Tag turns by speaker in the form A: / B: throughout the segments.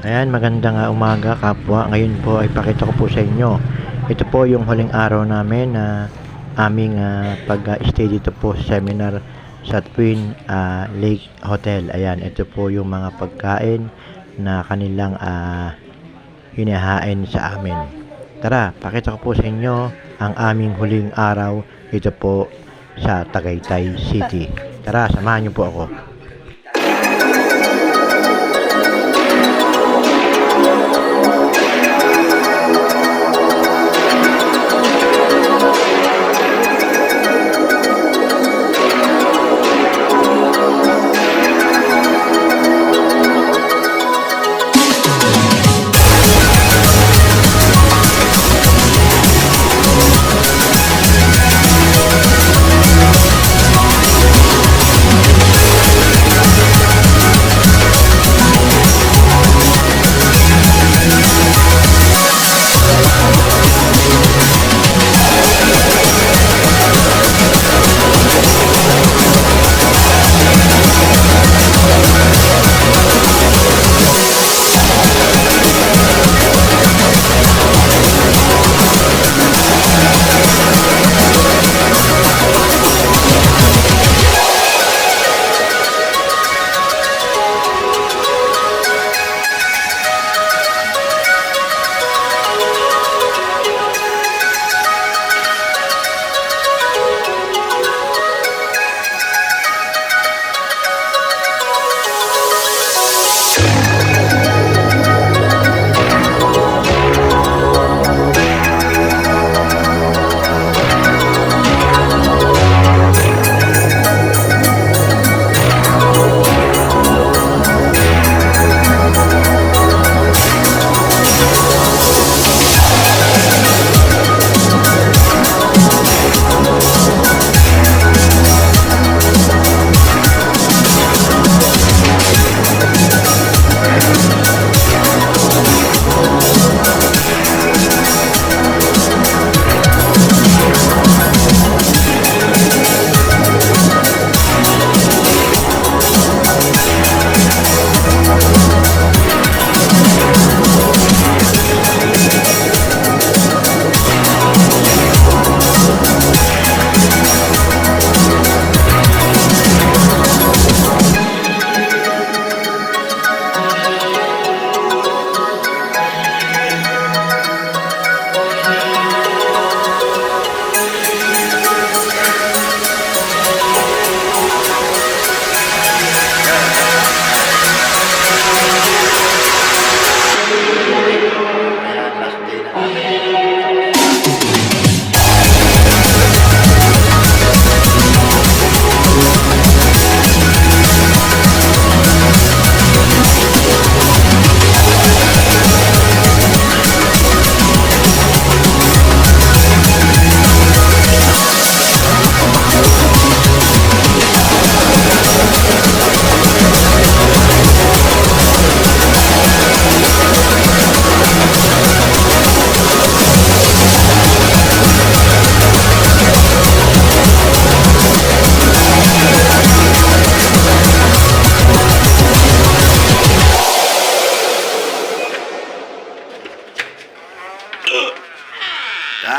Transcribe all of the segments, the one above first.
A: Ayan, magandang umaga kapwa. Ngayon po ay pakita ko po sa inyo. Ito po yung huling araw namin na aming pag-stay dito po sa seminar sa Twin Lake Hotel. Ayan, ito po yung mga pagkain na kanilang hinahain sa amin. Tara, pakita ko po sa inyo ang aming huling araw dito po sa Tagaytay City. Tara, samahan niyo po ako.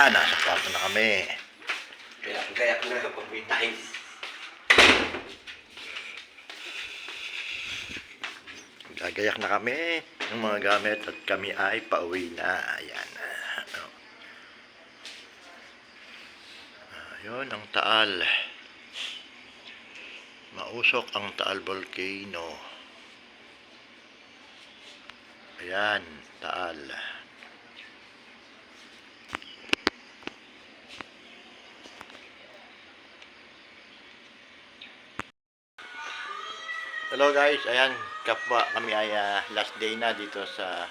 A: Nasa kwarto na kami.
B: Gayak na kapag may times.
A: Gagayak na kami ng mga gamit at kami ay pauwi na. Ayan. Ayun ang Taal. Mausok ang Taal Volcano. Ayan, Taal. Hello guys, ayan, kapwa kami ay last day na dito sa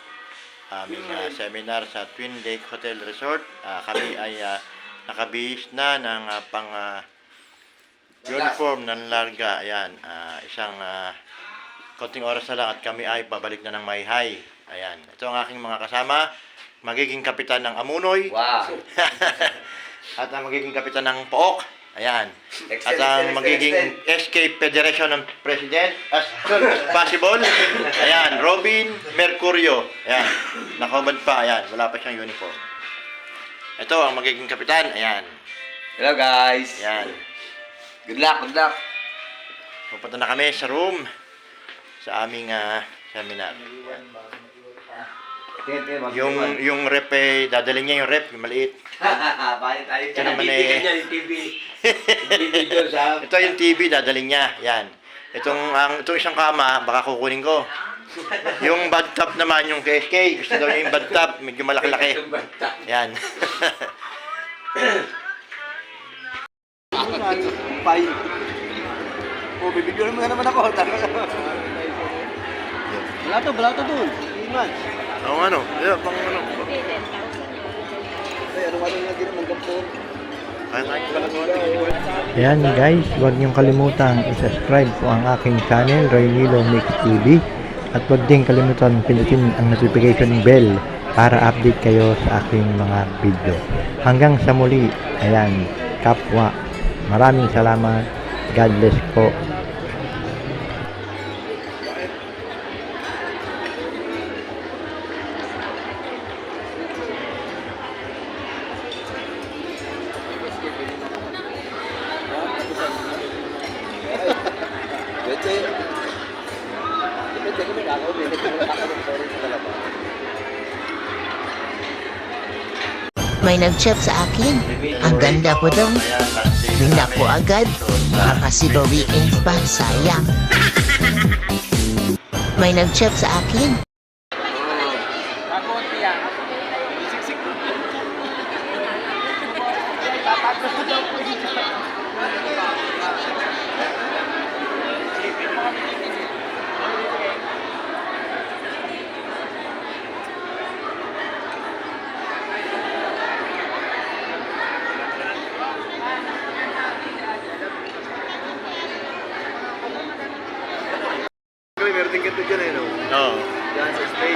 A: aming seminar sa Twin Lake Hotel Resort. Kami ay nakabihis na ng pang uniform ng larga. Ayan, isang konting oras na lang at kami ay pabalik na ng Mayhay. Ayan, ito ang aking mga kasama. Magiging kapitan ng Amunoy.
B: Wow.
A: At magiging kapitan ng Pook. Ayan. At
B: Excel,
A: ang
B: Excel,
A: magiging SK Federation ng President as soon as possible. Ayan, Robin Mercurio. Ayan, nakahubad pa. Ayan, wala pa siyang uniform. Ito ang magiging kapitan. Ayan.
B: Hello guys.
A: Ayan.
B: Good luck, good luck.
A: Pupunta na kami sa room sa aming seminar. Yung rep dadalhin niya yung rep, yung maliit.
B: Bakit tayo
A: Ito naman eh.
B: yung TV. Video sa...
A: Ito yung TV, dadalhin niya. Yan. Itong isang kama, baka kukunin ko. Yung bathtub naman, yung KSK, gusto daw niya yung bathtub, medyo malaki-laki. Yan.
B: Pay. Oh, bibigyan mo naman ako. Wala to dun. Iman.
A: Oo, ano? Yeah, pang ano?
B: Ay, ano nga lang din naman gampon.
A: Ayan guys, huwag niyong kalimutang i-subscribe po ang aking channel, Roy Nilo Mix TV. At huwag din kalimutan pindutin ang notification bell para update kayo sa aking mga video. Hanggang sa muli, ayan, kapwa. Maraming salamat. God bless po.
C: May nag-chat sa akin. Ang ganda ko daw. Bindak ko agad. Makasibawiin pa, sayang. May nag-chat sa akin.
B: Meron din ganito dyan eh, no?
A: Oo.
B: Yan sa stage.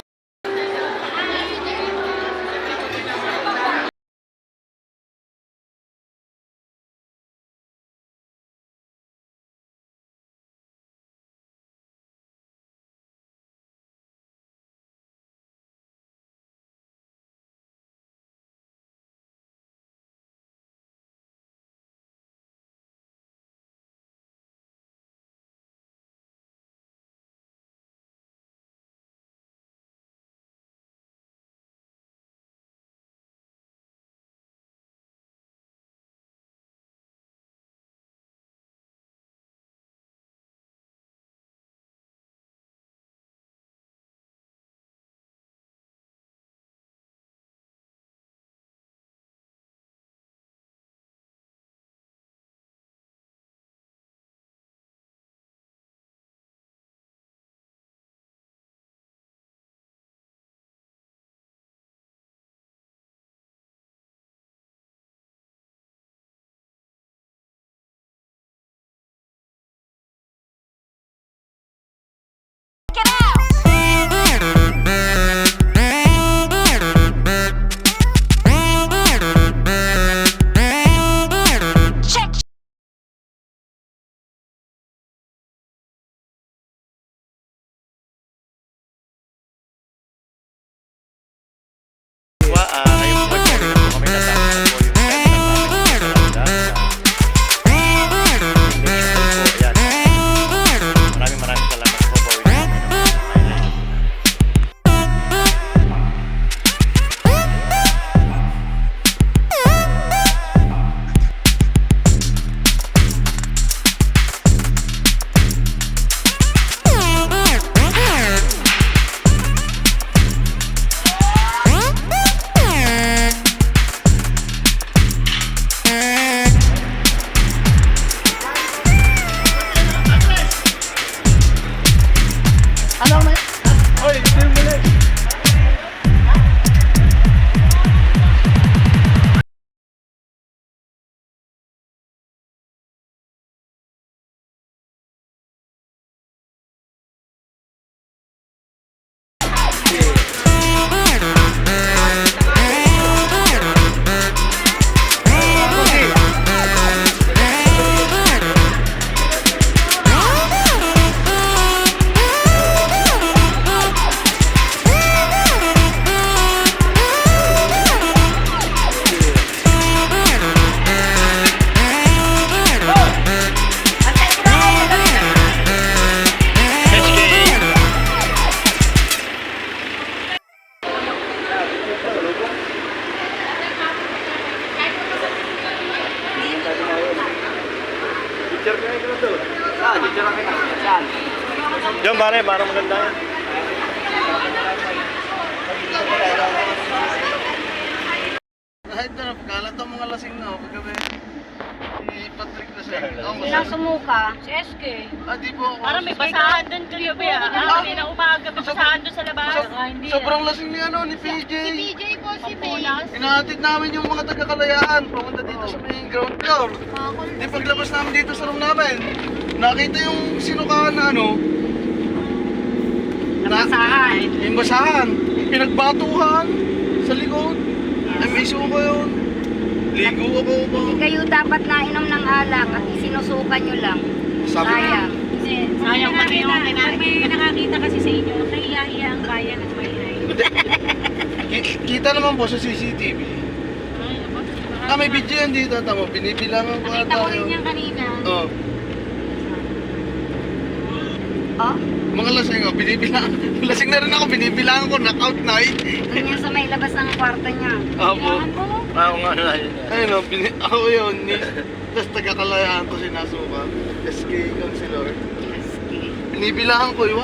B: Diyan, pare, para maganda yan. Kahit na, kalat ang mga lasing na, pagkabi. Si Patrick na siya.
D: Sinang sumuka? Si SK.
B: Di po ako.
E: Parang may basahan doon kagabi Kanina umaga may basahan doon sa labas.
B: Sobrang lasing ni ni PJ.
D: PJ po si May.
B: Inahatid namin yung mga taga-Kalayaan papunta dito sa main ground floor. Di paglabas namin dito sa room namin, nakita yung sinukaan na
D: Nabasahan.
B: yung basahan, pinagbatuhan sa likod. Ay, may suko yun. Ligo ako ba?
D: Kayo dapat nainom ng alak at isinusukan nyo lang.
B: Sabi
D: Sayang.
E: Sayang pati yung
D: Pag may nakakita kasi sa inyo, nahiya-hiya ang bayan ng Maynay.
B: Kita naman po sa CCTV. May video yan dito, tama. Binibilangan ko
D: Nakita ko rin yan kanina.
B: Oh,
D: Oh?
B: mga lasing binibilang. Lasing na rin ako, binibilangan ko, knockout na eh.
D: Doon yan sa may labas ng kwarto niya.
B: Apo.
D: Kailangan mo.
B: Oo nga na yun. Ayun ako yun. Tapos taga-Kalayaan ko sinasuka. SK Councilor.
D: SK.
B: Binibilangan ko, 1,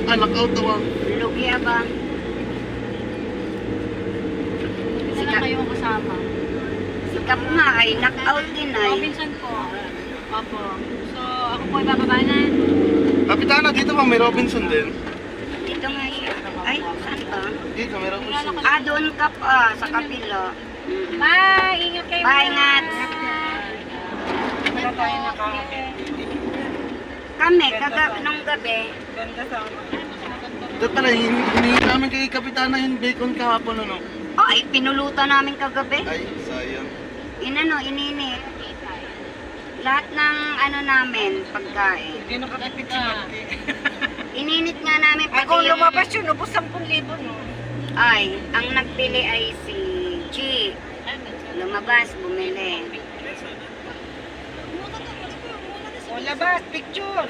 B: 2. Knockout ako.
D: Lugi ba?
E: Isa lang kayong kasama.
D: Si Kap nga ay knockout din ay.
E: Robinson po. Opo. So, ako po ay bababa na.
B: Kapitana, dito bang may Robinson din?
D: Dito nga siya. Ay, saan ba?
B: Dito, may Robinson.
D: Doon Kap sa kapilo.
E: Bye! Ingat kayo.
D: Bye, Nat.
E: Wala tayo nakakapit.
D: Kami, nung gabi,
B: Ito pala, hinihingi namin kay Kapitana yung bacon kahapon,
D: ay, pinulutan namin kagabi.
B: Ay, sayang.
D: Ininit. Lahat ng namin, pagkain.
E: Hindi nakakapit si Marty.
D: Ininit nga namin pati
E: Kung
D: yung...
E: lumabas yun, ubos 10,000 no?
D: Ay, ang nagpili ay si G. Lumabas, bumili.
E: O labas, picture!